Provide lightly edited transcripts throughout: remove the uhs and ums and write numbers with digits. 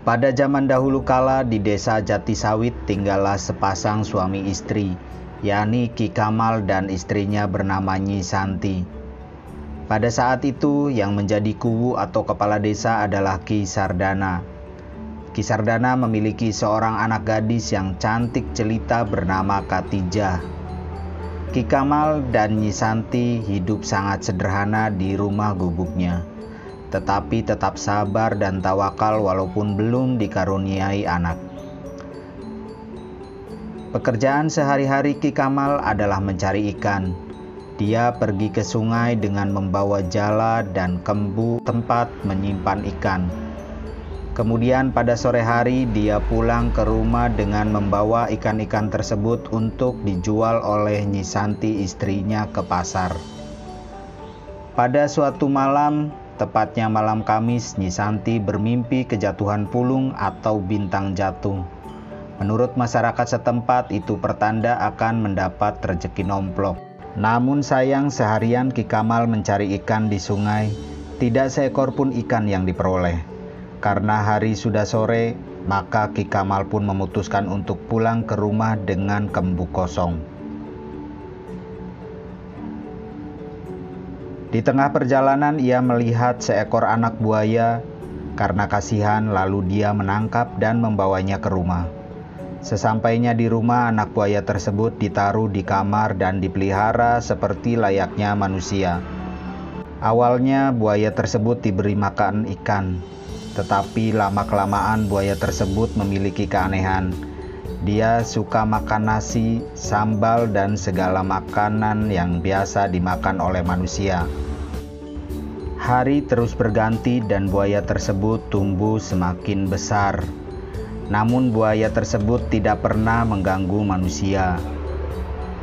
Pada zaman dahulu kala di desa Jatisawit tinggallah sepasang suami istri, yakni Ki Kamal dan istrinya bernama Nyi Santi. Pada saat itu yang menjadi kuwu atau kepala desa adalah Ki Sardana. Ki Sardana memiliki seorang anak gadis yang cantik jelita bernama Katijah. Ki Kamal dan Nyi Santi hidup sangat sederhana di rumah gubuknya, tetapi tetap sabar dan tawakal walaupun belum dikaruniai anak. Pekerjaan sehari-hari Ki Kamal adalah mencari ikan. Dia pergi ke sungai dengan membawa jala dan kembu tempat menyimpan ikan. Kemudian pada sore hari dia pulang ke rumah dengan membawa ikan-ikan tersebut untuk dijual oleh Nyi Santi istrinya ke pasar. Pada suatu malam, tepatnya malam Kamis, Nyi Santi bermimpi kejatuhan pulung atau bintang jatuh. Menurut masyarakat setempat itu pertanda akan mendapat rezeki nomplok. Namun sayang seharian Ki Kamal mencari ikan di sungai, tidak seekor pun ikan yang diperoleh. Karena hari sudah sore, maka Ki Kamal pun memutuskan untuk pulang ke rumah dengan kembu kosong. Di tengah perjalanan ia melihat seekor anak buaya. Karena kasihan lalu dia menangkap dan membawanya ke rumah. Sesampainya di rumah, anak buaya tersebut ditaruh di kamar dan dipelihara seperti layaknya manusia. Awalnya buaya tersebut diberi makan ikan, tetapi lama-kelamaan buaya tersebut memiliki keanehan. Dia suka makan nasi, sambal, dan segala makanan yang biasa dimakan oleh manusia. Hari terus berganti dan buaya tersebut tumbuh semakin besar. Namun buaya tersebut tidak pernah mengganggu manusia.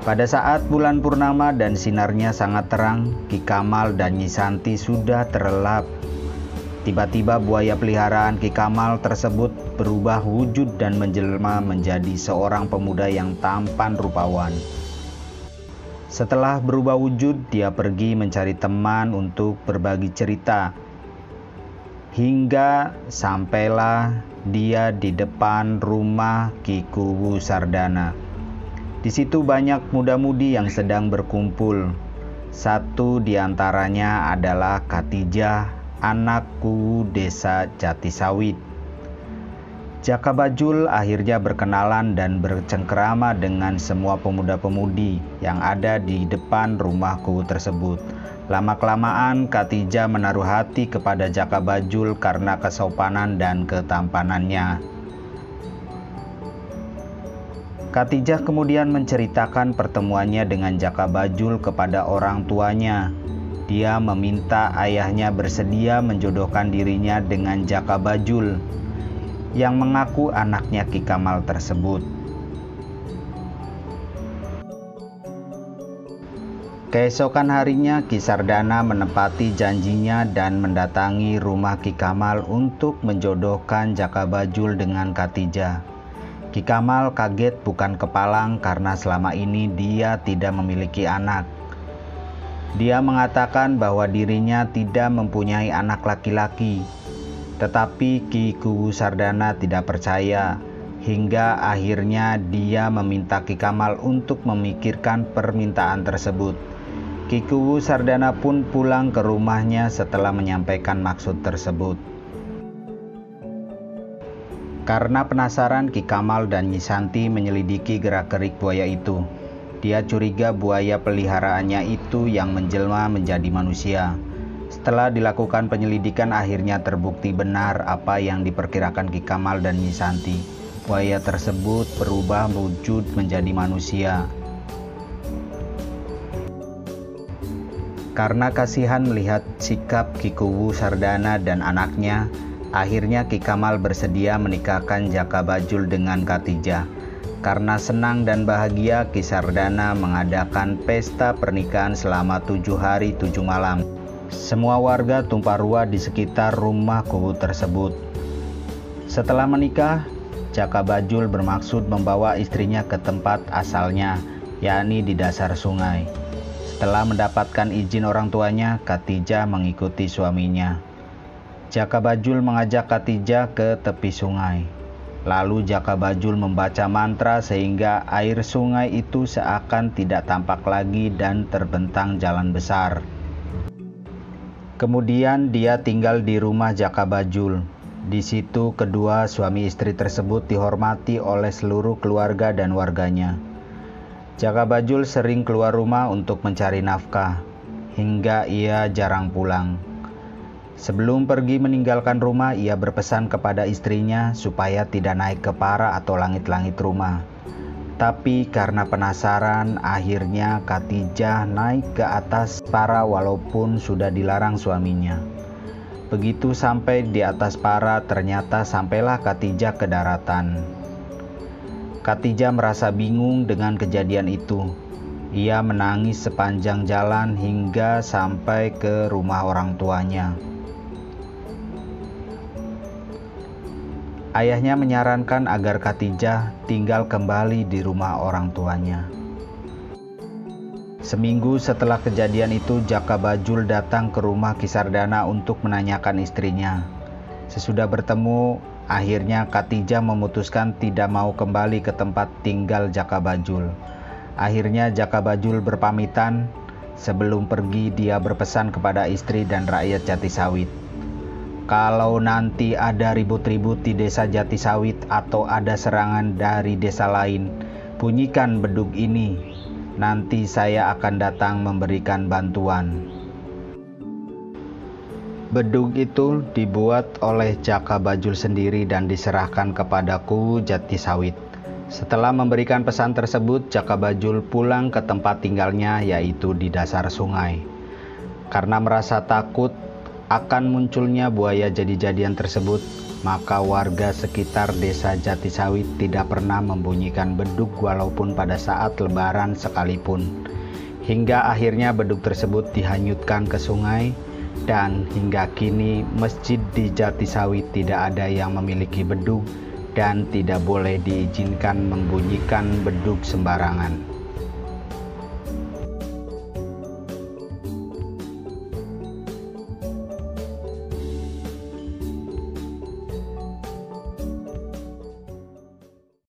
Pada saat bulan purnama dan sinarnya sangat terang, Ki Kamal dan Nyi Santi sudah terlelap. Tiba-tiba buaya peliharaan Ki Kamal tersebut berubah wujud dan menjelma menjadi seorang pemuda yang tampan rupawan. Setelah berubah wujud, dia pergi mencari teman untuk berbagi cerita. Hingga sampailah dia di depan rumah Ki Kuwu Sardana. Di situ banyak muda-mudi yang sedang berkumpul. Satu di antaranya adalah Katijah, anak kuwu desa Jatisawit. Jaka Bajul akhirnya berkenalan dan bercengkerama dengan semua pemuda-pemudi yang ada di depan rumah kuwu tersebut. Lama-kelamaan Katijah menaruh hati kepada Jaka Bajul karena kesopanan dan ketampanannya. Katijah kemudian menceritakan pertemuannya dengan Jaka Bajul kepada orang tuanya. Dia meminta ayahnya bersedia menjodohkan dirinya dengan Jaka Bajul, yang mengaku anaknya Ki Kamal tersebut. Keesokan harinya Ki Sardana menepati janjinya dan mendatangi rumah Ki Kamal untuk menjodohkan Jaka Bajul dengan Katijah. Ki Kamal kaget bukan kepalang karena selama ini dia tidak memiliki anak. Dia mengatakan bahwa dirinya tidak mempunyai anak laki-laki. Tetapi Ki Kuwu Sardana tidak percaya, hingga akhirnya dia meminta Ki Kamal untuk memikirkan permintaan tersebut. Ki Kuwu Sardana pun pulang ke rumahnya setelah menyampaikan maksud tersebut. Karena penasaran, Ki Kamal dan Nyi Santi menyelidiki gerak-gerik buaya itu. Dia curiga buaya peliharaannya itu yang menjelma menjadi manusia. Setelah dilakukan penyelidikan, akhirnya terbukti benar apa yang diperkirakan Ki Kamal dan Nyi Santi. Buaya tersebut berubah wujud menjadi manusia. Karena kasihan melihat sikap Ki Kuwu Sardana dan anaknya, akhirnya Ki Kamal bersedia menikahkan Jaka Bajul dengan Katijah. Karena senang dan bahagia, Ki Sardana mengadakan pesta pernikahan selama 7 hari 7 malam. Semua warga tumpah ruah di sekitar rumah kuwu tersebut. Setelah menikah, Jaka Bajul bermaksud membawa istrinya ke tempat asalnya, yakni di dasar sungai. Setelah mendapatkan izin orang tuanya, Katijah mengikuti suaminya. Jaka Bajul mengajak Khatijah ke tepi sungai. Lalu Jaka Bajul membaca mantra sehingga air sungai itu seakan tidak tampak lagi dan terbentang jalan besar. Kemudian dia tinggal di rumah Jaka Bajul. Di situ kedua suami istri tersebut dihormati oleh seluruh keluarga dan warganya. Jaka Bajul sering keluar rumah untuk mencari nafkah, hingga ia jarang pulang. Sebelum pergi meninggalkan rumah, ia berpesan kepada istrinya supaya tidak naik ke para atau langit-langit rumah. Tapi karena penasaran, akhirnya Khatijah naik ke atas para walaupun sudah dilarang suaminya. Begitu sampai di atas para, ternyata sampailah Khatijah ke daratan. Khatijah merasa bingung dengan kejadian itu. Ia menangis sepanjang jalan hingga sampai ke rumah orang tuanya. Ayahnya menyarankan agar Khatijah tinggal kembali di rumah orang tuanya. Seminggu setelah kejadian itu, Jaka Bajul datang ke rumah Kisardana untuk menanyakan istrinya. Sesudah bertemu, akhirnya Khatijah memutuskan tidak mau kembali ke tempat tinggal Jaka Bajul. Akhirnya Jaka Bajul berpamitan. Sebelum pergi, dia berpesan kepada istri dan rakyat Jatisawit. Kalau nanti ada ribut-ribut di desa Jatisawit atau ada serangan dari desa lain, bunyikan bedug ini. Nanti saya akan datang memberikan bantuan. Bedug itu dibuat oleh Jaka Bajul sendiri dan diserahkan kepadaku Jatisawit. Setelah memberikan pesan tersebut, Jaka Bajul pulang ke tempat tinggalnya, yaitu di dasar sungai. Karena merasa takut akan munculnya buaya jadi-jadian tersebut, maka warga sekitar desa Jatisawit tidak pernah membunyikan bedug walaupun pada saat lebaran sekalipun. Hingga akhirnya bedug tersebut dihanyutkan ke sungai, dan hingga kini masjid di Jatisawit tidak ada yang memiliki bedug dan tidak boleh diizinkan membunyikan bedug sembarangan.